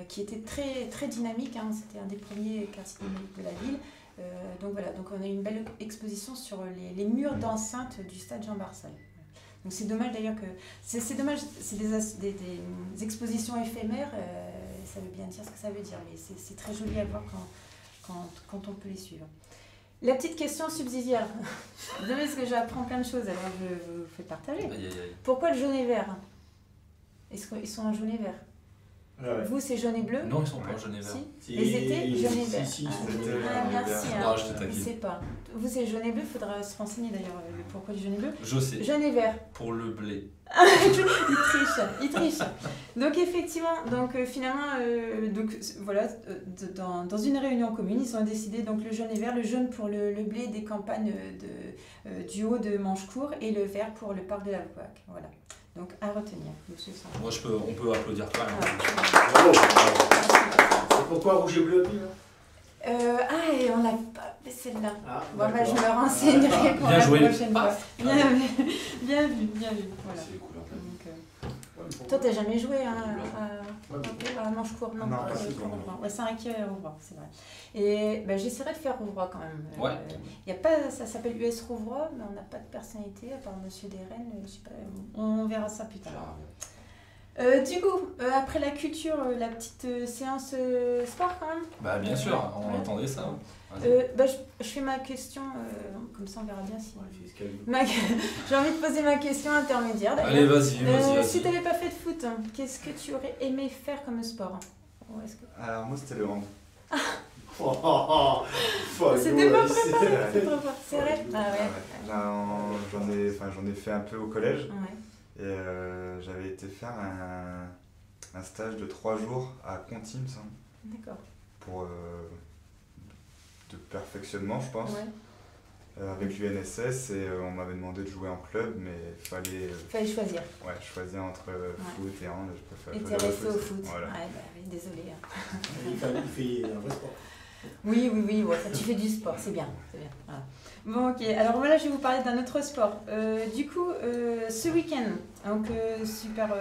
qui était très, très dynamique, hein. C'était un des premiers quartiers de la ville. Donc voilà, donc on a une belle exposition sur les murs d'enceinte du stade Jean Barsol. Donc c'est dommage d'ailleurs que... C'est dommage, c'est des expositions éphémères, ça veut bien dire ce que ça veut dire, mais c'est très joli à voir quand on peut les suivre. La petite question subsidiaire. Vous savez, parce que j'apprends plein de choses, alors je vous fais partager. Aïe, aïe, aïe. Pourquoi le jaune et vert ? Est-ce qu'ils sont en jaune et vert ? Ouais. Vous, c'est jaune et bleu ? Non, ils sont pas jaune et vert. Si. Les étés, jaune et vert. Si, Merci. Non, je te Je taquine. sais pas. Vous, c'est jaune et bleu, il faudra se renseigner d'ailleurs pourquoi du jaune et bleu. Je sais. Jaune et vert. Pour le blé. Il triche. Donc effectivement, finalement, voilà, dans une réunion commune, ils ont décidé donc le jaune et vert, le jaune pour le blé des campagnes du haut de Manchecourt et le vert pour le parc de la Bouvac. Voilà. Donc à retenir, monsieur Sandra. Moi, on peut applaudir quand même. Bravo. Et pourquoi rouge et bleu puis, là Et on l'a pas fait celle-là. Ah, Bon, bah, je d'accord. me renseignerai pour Bien la joué. prochaine fois. Bien vu. Voilà. C'est les couleurs de la Donc, toi, t'as jamais joué à Manchecourt, non? Non, Ok, pas si, je comprends. non. Ouais, Saint-Riquier et Rouvroy, c'est vrai. Et j'essaierai de faire Rouvroy quand même. Ouais. Y a pas, ça s'appelle US Rouvroy, mais on n'a pas de personnalité, à part Monsieur Desrennes, je sais pas, on verra ça plus tard. Du coup, après la culture, la petite séance sport quand même. Bah, bien sûr, on Ouais. attendait ça. Vas-y. Je fais ma question, comme ça on verra bien si... Ouais, c'est ce qu'elle dit. J'ai envie de poser ma question intermédiaire d'ailleurs. Allez, vas-y. Si tu n'avais pas fait de foot, qu'est-ce que tu aurais aimé faire comme sport? Ou est-ce que... Alors moi c'était le hand. C'était pas c'est préparé, vrai. c'est trop fort. C'est vrai? Ah ouais. J'en ai fait un peu au collège Ouais. et j'avais été faire un stage de 3 jours à Conty, il me semble, D'accord. pour de perfectionnement, je pense. Ouais. Avec l'UNSS, et on m'avait demandé de jouer en club, mais il fallait choisir. Ouais, choisir entre foot et hand. Je Et préfère t'es resté au foot. Voilà. Ouais, bah oui, désolé. Il fait un vrai sport. Oui, ouais, ça, tu fais du sport, c'est bien. Voilà. Bon, ok. Alors voilà, je vais vous parler d'un autre sport. Du coup, ce week-end, donc super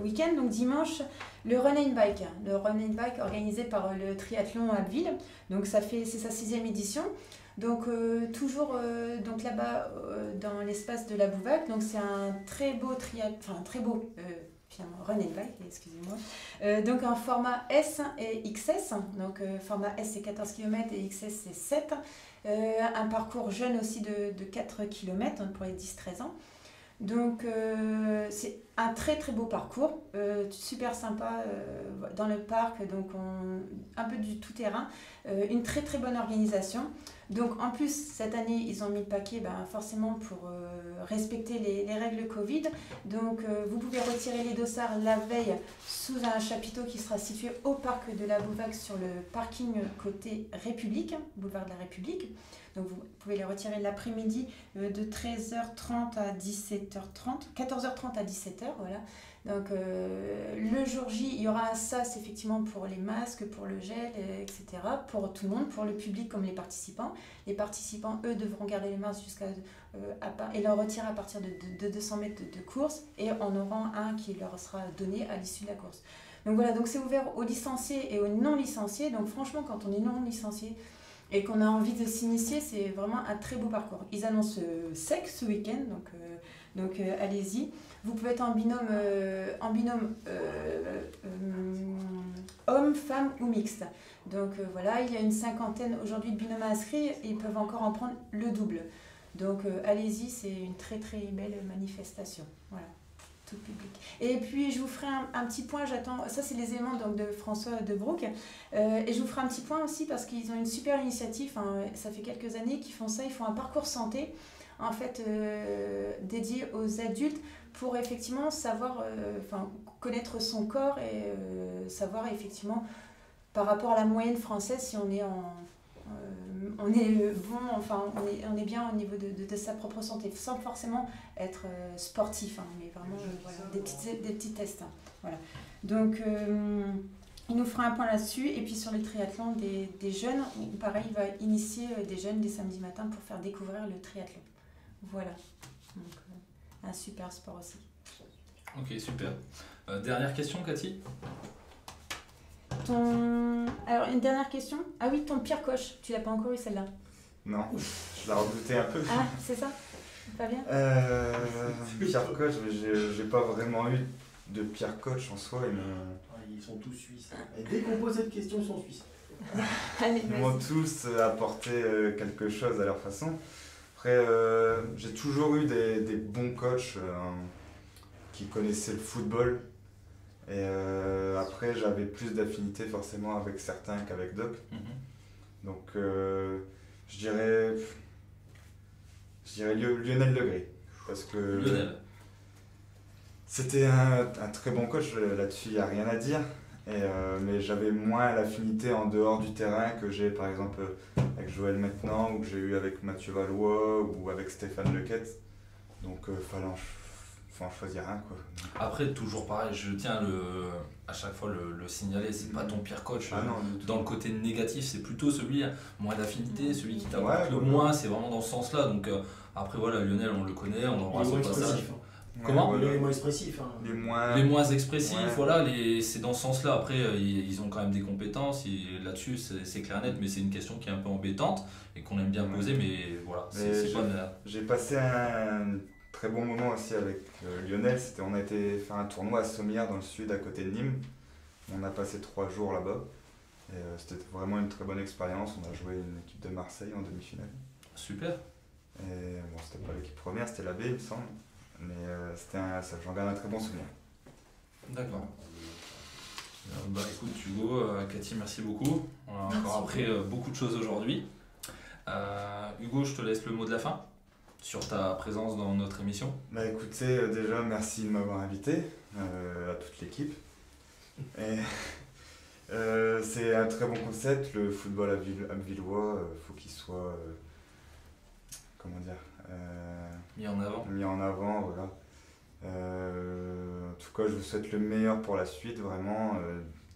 week-end, donc dimanche, le Run and Bike. Le Run and Bike organisé par le triathlon Abbeville. Donc c'est sa 6e édition. Donc toujours donc là-bas dans l'espace de la Bouvac. Donc c'est un très beau finalement Run and Bike, excusez-moi. Donc en format S et XS. Donc format S c'est 14 km et XS c'est 7. Un parcours jeune aussi de 4 km pour les 10-13 ans. Donc c'est un très très beau parcours, super sympa dans le parc, donc un peu du tout terrain, une très très bonne organisation. Donc en plus cette année ils ont mis le paquet forcément pour respecter les règles Covid. Donc vous pouvez retirer les dossards la veille sous un chapiteau qui sera situé au parc de la Bouvac sur le parking côté République, boulevard de la République. Donc vous pouvez les retirer l'après-midi de 13h30 à 17h30, 14h30 à 17h, voilà. Donc le jour J, il y aura un sas effectivement pour les masques, pour le gel, etc. Pour tout le monde, pour le public comme les participants. Les participants, eux, devront garder les masques et leur retirer à partir de 200 mètres de course, et en auront un qui leur sera donné à l'issue de la course. Donc voilà, donc c'est ouvert aux licenciés et aux non licenciés. Donc franchement, quand on est non licencié et qu'on a envie de s'initier, c'est vraiment un très beau parcours. Ils annoncent sec ce week-end, donc allez-y. Vous pouvez être en binôme homme, femme ou mixte. Donc voilà, il y a une 50aine aujourd'hui de binômes inscrits et ils peuvent encore en prendre le double. Donc allez-y, c'est une très très belle manifestation. Voilà. Tout public. Et puis je vous ferai un petit point, ça c'est les éléments donc, de François Debrouck, et je vous ferai un petit point aussi parce qu'ils ont une super initiative, ça fait quelques années qu'ils font ça, ils font un parcours santé en fait dédié aux adultes pour effectivement savoir, connaître son corps et savoir effectivement par rapport à la moyenne française si on est on est bien au niveau de sa propre santé, sans forcément être sportif, mais vraiment voilà, des petits tests. Voilà. Donc, il nous fera un point là-dessus. Et puis sur les triathlons des jeunes, pareil, il va initier des jeunes des samedis matins pour faire découvrir le triathlon. Voilà. Donc, un super sport aussi. Ok, super. Dernière question, Cathy ? Alors, une dernière question. Ah oui, ton pire coach, tu l'as pas encore eu celle-là? Non, je la redoutais un peu. Ah, c'est ça? Pas bien? Pire coach, mais j'ai pas vraiment eu de pire coach en soi. Ils sont tous suisses. Et dès qu'on pose cette question, ils sont suisses. Ils m'ont tous apporté quelque chose à leur façon. Après, j'ai toujours eu des bons coachs qui connaissaient le football. Et après, j'avais plus d'affinité forcément avec certains qu'avec d'autres. Donc, je dirais Lionel Legré. Parce que c'était un très bon coach, là-dessus, il n'y a rien à dire. Mais j'avais moins l'affinité en dehors du terrain que j'ai par exemple avec Joël maintenant, ou que j'ai eu avec Mathieu Valois, ou avec Stéphane Lequette. Donc, fallait en choisir un, quoi. Après, toujours pareil, je tiens à chaque fois le signaler, c'est pas ton pire coach. Dans le côté négatif, c'est plutôt celui moins d'affinité, celui qui t'apporte le moins, c'est vraiment dans ce sens-là. Donc après, voilà, Lionel, on le connaît, on l'embrasse au passage. Comment ? Les moins expressifs. Les moins expressifs, voilà, c'est dans ce sens-là. Après, ils ont quand même des compétences, là-dessus, c'est clair net, mais c'est une question qui est un peu embêtante et qu'on aime bien poser, mais voilà, c'est pas... J'ai passé un très bon moment aussi avec Lionel. On a été faire un tournoi à Sommières dans le sud, à côté de Nîmes. On a passé 3 jours là-bas. Et c'était vraiment une très bonne expérience. On a joué une équipe de Marseille en demi-finale. Super. Et bon, c'était pas l'équipe première, c'était la B, il me semble. Mais j'en garde un très bon souvenir. D'accord. Bah écoute Hugo, Cathy, merci beaucoup. On a encore appris beaucoup de choses aujourd'hui. Hugo, je te laisse le mot de la fin sur ta présence dans notre émission. Bah écoutez, déjà merci de m'avoir invité, à toute l'équipe. C'est un très bon concept. Le football à Villois, faut qu'il soit, comment dire, mis en avant. Mis en avant, voilà. En tout cas, je vous souhaite le meilleur pour la suite, vraiment.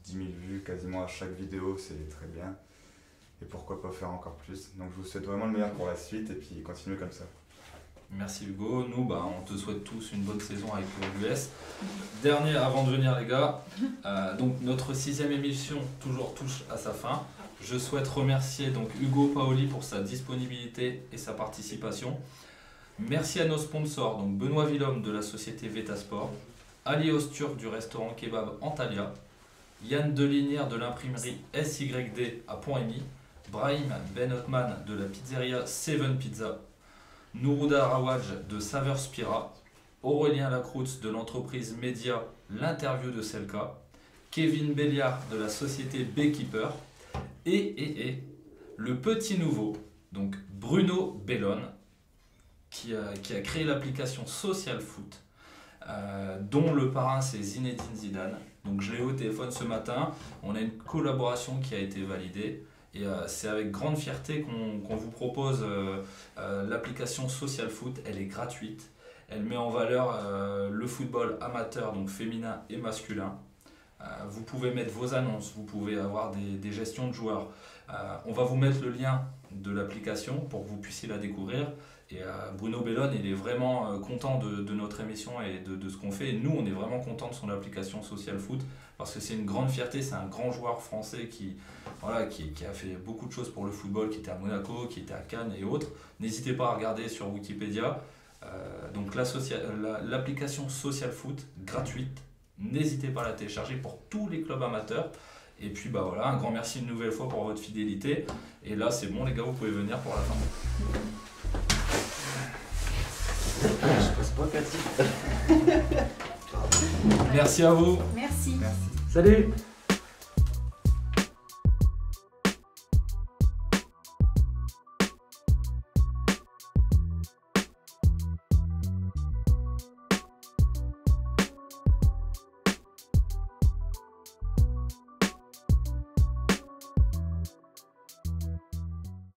10 000 vues quasiment à chaque vidéo, c'est très bien. Et pourquoi pas faire encore plus. Donc je vous souhaite vraiment le meilleur pour la suite et puis continuez comme ça. Merci Hugo. Nous, on te souhaite tous une bonne saison avec l'US. Dernier avant de venir les gars, donc notre 6e émission toujours touche à sa fin. Je souhaite remercier donc Hugo Paoli pour sa disponibilité et sa participation. Merci à nos sponsors, donc Benoît Villhomme de la société Vetasport, Ali Osturk du restaurant Kebab Antalya, Yann Delinière de l'imprimerie SYD à Pont-Rémy, Brahim Ben Othman de la pizzeria Seven Pizza, Nourouda Rawaj de Saveur Spira, Aurélien Lacroute de l'entreprise Média L'Interview de Selka, Kevin Belliard de la société Beekeeper et le petit nouveau, donc Bruno Bellone, qui a créé l'application Social Foot, dont le parrain c'est Zinedine Zidane. Donc je l'ai eu au téléphone ce matin, on a une collaboration qui a été validée. Et c'est avec grande fierté qu'on vous propose l'application Social Foot. Elle est gratuite. Elle met en valeur le football amateur, donc féminin et masculin. Vous pouvez mettre vos annonces, vous pouvez avoir des gestions de joueurs. On va vous mettre le lien de l'application pour que vous puissiez la découvrir. Et Bruno Bellone, il est vraiment content de notre émission et de ce qu'on fait. Et nous, on est vraiment content de son application Social Foot parce que c'est une grande fierté. C'est un grand joueur français qui a fait beaucoup de choses pour le football, qui était à Monaco, qui était à Cannes et autres. N'hésitez pas à regarder sur Wikipédia. Donc l'application Social Foot, gratuite. N'hésitez pas à la télécharger pour tous les clubs amateurs. Et puis voilà, un grand merci une nouvelle fois pour votre fidélité. Et là, c'est bon les gars, vous pouvez venir pour la fin. Je passe pas Cathy. Merci à vous. Merci. Salut.